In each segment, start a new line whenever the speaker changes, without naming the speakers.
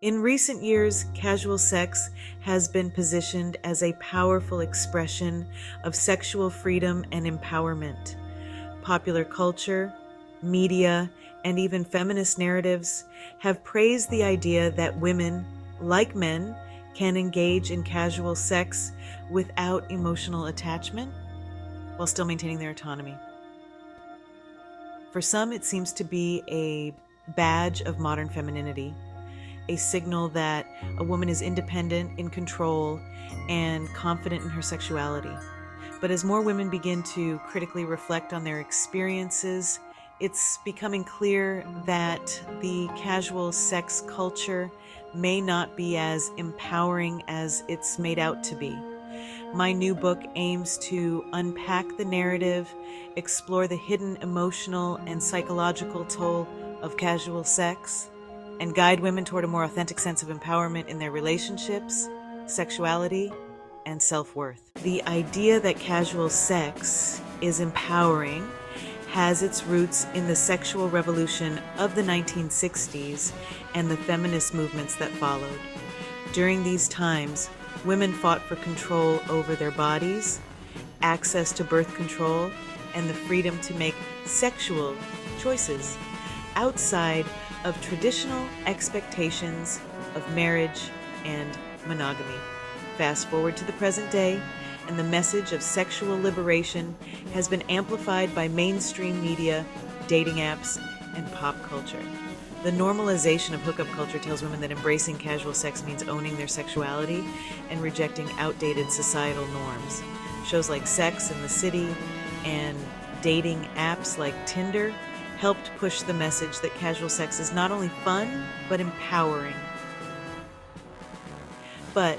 In recent years, casual sex has been positioned as a powerful expression of sexual freedom and empowerment. Popular culture, media, and even feminist narratives have praised the idea that women, like men, can engage in casual sex without emotional attachment while still maintaining their autonomy. For some, it seems to be a badge of modern femininity, a signal that a woman is independent, in control, and confident in her sexuality. But as more women begin to critically reflect on their experiences, it's becoming clear that the casual sex culture may not be as empowering as it's made out to be. My new book aims to unpack the narrative, explore the hidden emotional and psychological toll of casual sex, and guide women toward a more authentic sense of empowerment in their relationships, sexuality, and self-worth. The idea that casual sex is empowering has its roots in the sexual revolution of the 1960s and the feminist movements that followed. During these times, women fought for control over their bodies, access to birth control, and the freedom to make sexual choices outside of traditional expectations of marriage and monogamy. Fast forward to the present day, and the message of sexual liberation has been amplified by mainstream media, dating apps, and pop culture. The normalization of hookup culture tells women that embracing casual sex means owning their sexuality and rejecting outdated societal norms. Shows like Sex and the City and dating apps like Tinder helped push the message that casual sex is not only fun, but empowering. But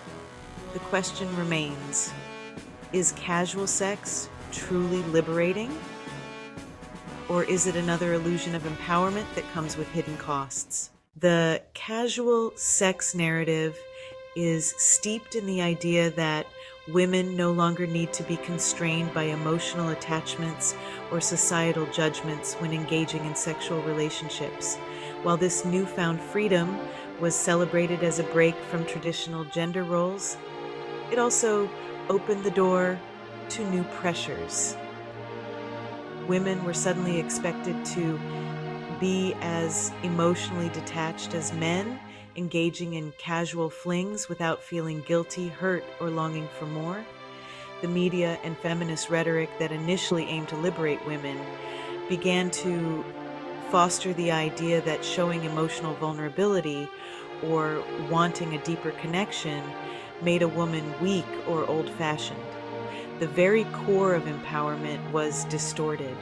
the question remains, is casual sex truly liberating? Or is it another illusion of empowerment that comes with hidden costs? The casual sex narrative is steeped in the idea that women no longer need to be constrained by emotional attachments or societal judgments when engaging in sexual relationships. While this newfound freedom was celebrated as a break from traditional gender roles, it also opened the door to new pressures. Women were suddenly expected to be as emotionally detached as men, engaging in casual flings without feeling guilty, hurt, or longing for more. The media and feminist rhetoric that initially aimed to liberate women began to foster the idea that showing emotional vulnerability or wanting a deeper connection made a woman weak or old-fashioned. The very core of empowerment was distorted,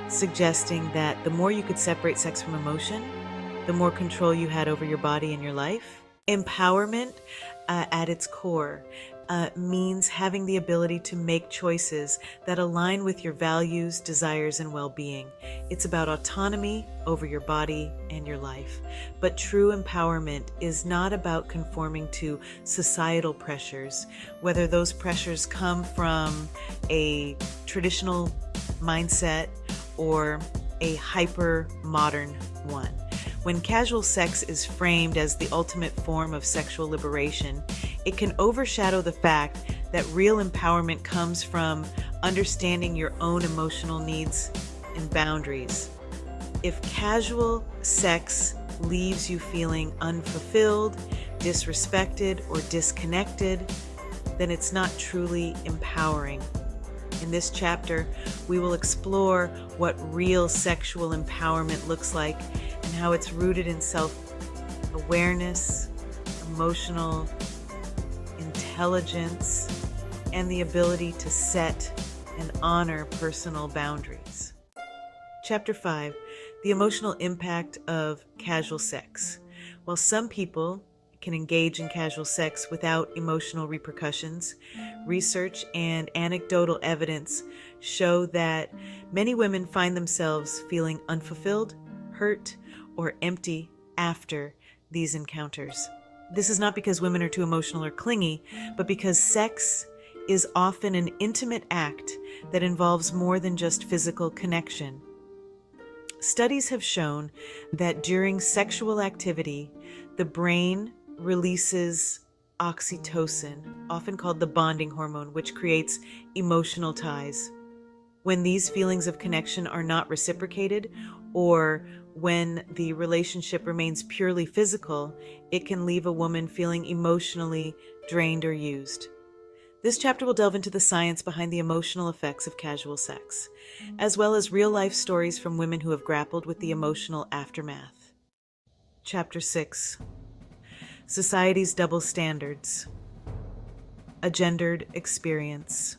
suggesting that the more you could separate sex from emotion, the more control you had over your body and your life. Empowerment, at its core, means having the ability to make choices that align with your values, desires, and well-being. It's about autonomy over your body and your life. But true empowerment is not about conforming to societal pressures, whether those pressures come from a traditional mindset or a hyper-modern one. When casual sex is framed as the ultimate form of sexual liberation, it can overshadow the fact that real empowerment comes from understanding your own emotional needs and boundaries. If casual sex leaves you feeling unfulfilled, disrespected, or disconnected, then it's not truly empowering. In this chapter, we will explore what real sexual empowerment looks like and how it's rooted in self-awareness, emotional intelligence, and the ability to set and honor personal boundaries. Chapter 5, the emotional impact of casual sex. While some people can engage in casual sex without emotional repercussions, research and anecdotal evidence show that many women find themselves feeling unfulfilled, hurt, or empty after these encounters. This is not because women are too emotional or clingy, but because sex is often an intimate act that involves more than just physical connection. Studies have shown that during sexual activity, the brain releases oxytocin, often called the bonding hormone, which creates emotional ties. When these feelings of connection are not reciprocated, or when the relationship remains purely physical, it can leave a woman feeling emotionally drained or used. This chapter will delve into the science behind the emotional effects of casual sex, as well as real-life stories from women who have grappled with the emotional aftermath. Chapter 6. Society's Double Standards. A Gendered Experience.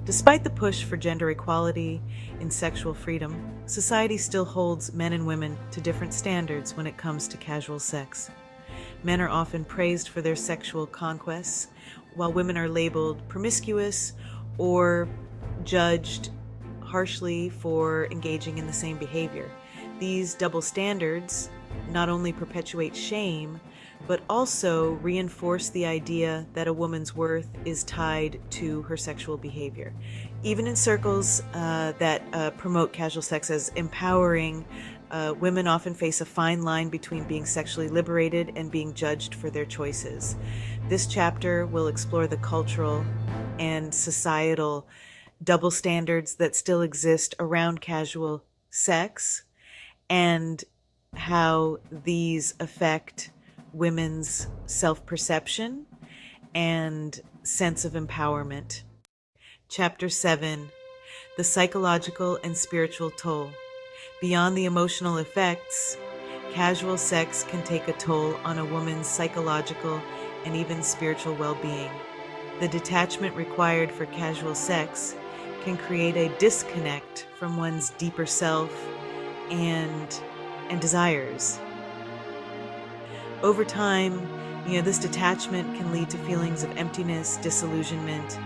Despite the push for gender equality in sexual freedom, society still holds men and women to different standards when it comes to casual sex. Men are often praised for their sexual conquests, while women are labeled promiscuous or judged harshly for engaging in the same behavior. These double standards not only perpetuate shame, but also reinforce the idea that a woman's worth is tied to her sexual behavior. Even in circles that promote casual sex as empowering, women often face a fine line between being sexually liberated and being judged for their choices. This chapter will explore the cultural and societal double standards that still exist around casual sex and how these affect women's self-perception and sense of empowerment. Chapter 7. The Psychological and Spiritual Toll. Beyond the emotional effects, casual sex can take a toll on a woman's psychological and even spiritual well-being. The detachment required for casual sex can create a disconnect from one's deeper self and desires. Over time, this detachment can lead to feelings of emptiness, disillusionment,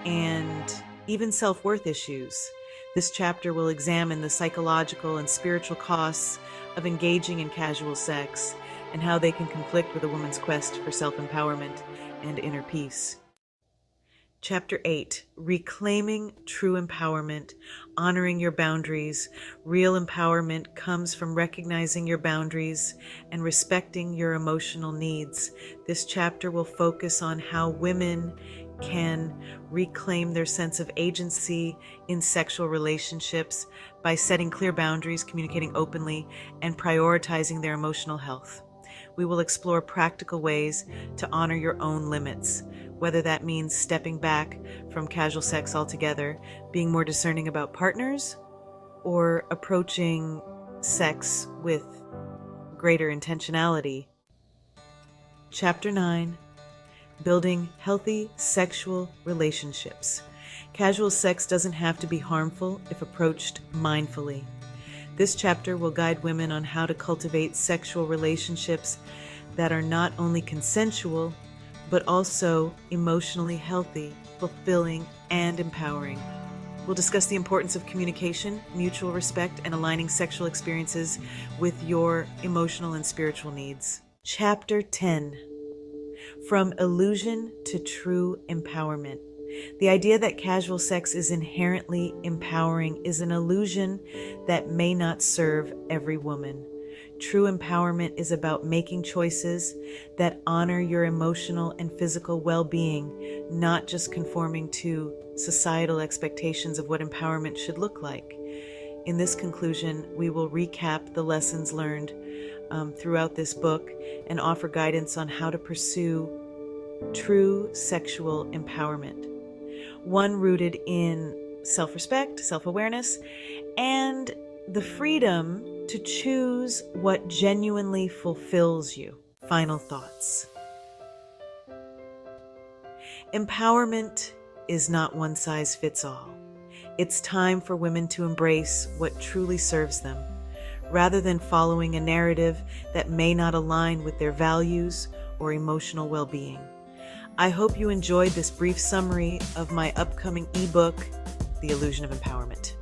and even self-worth issues. This chapter will examine the psychological and spiritual costs of engaging in casual sex and how they can conflict with a woman's quest for self-empowerment and inner peace. Chapter 8. Reclaiming True Empowerment, Honoring Your Boundaries. Real empowerment comes from recognizing your boundaries and respecting your emotional needs. This chapter will focus on how women can reclaim their sense of agency in sexual relationships by setting clear boundaries, communicating openly, and prioritizing their emotional health. We will explore practical ways to honor your own limits, whether that means stepping back from casual sex altogether, being more discerning about partners, or approaching sex with greater intentionality. Chapter 9. Building Healthy Sexual Relationships. Casual sex doesn't have to be harmful if approached mindfully. This chapter will guide women on how to cultivate sexual relationships that are not only consensual, but also emotionally healthy, fulfilling, and empowering. We'll discuss the importance of communication, mutual respect, and aligning sexual experiences with your emotional and spiritual needs. Chapter 10. From Illusion to True Empowerment. The idea that casual sex is inherently empowering is an illusion that may not serve every woman. True empowerment is about making choices that honor your emotional and physical well-being, not just conforming to societal expectations of what empowerment should look like. In this conclusion, we will recap the lessons learned throughout this book and offer guidance on how to pursue true sexual empowerment. One rooted in self-respect, self-awareness, and the freedom to choose what genuinely fulfills you. Final thoughts. Empowerment is not one size fits all. It's time for women to embrace what truly serves them, rather than following a narrative that may not align with their values or emotional well-being. I hope you enjoyed this brief summary of my upcoming ebook, The Illusion of Empowerment.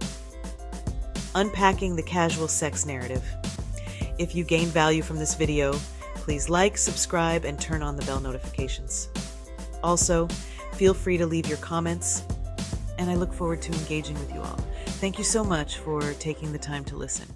Unpacking the Casual Sex Narrative. If you gained value from this video, please like, subscribe, and turn on the bell notifications. Also, feel free to leave your comments, and I look forward to engaging with you all. Thank you so much for taking the time to listen.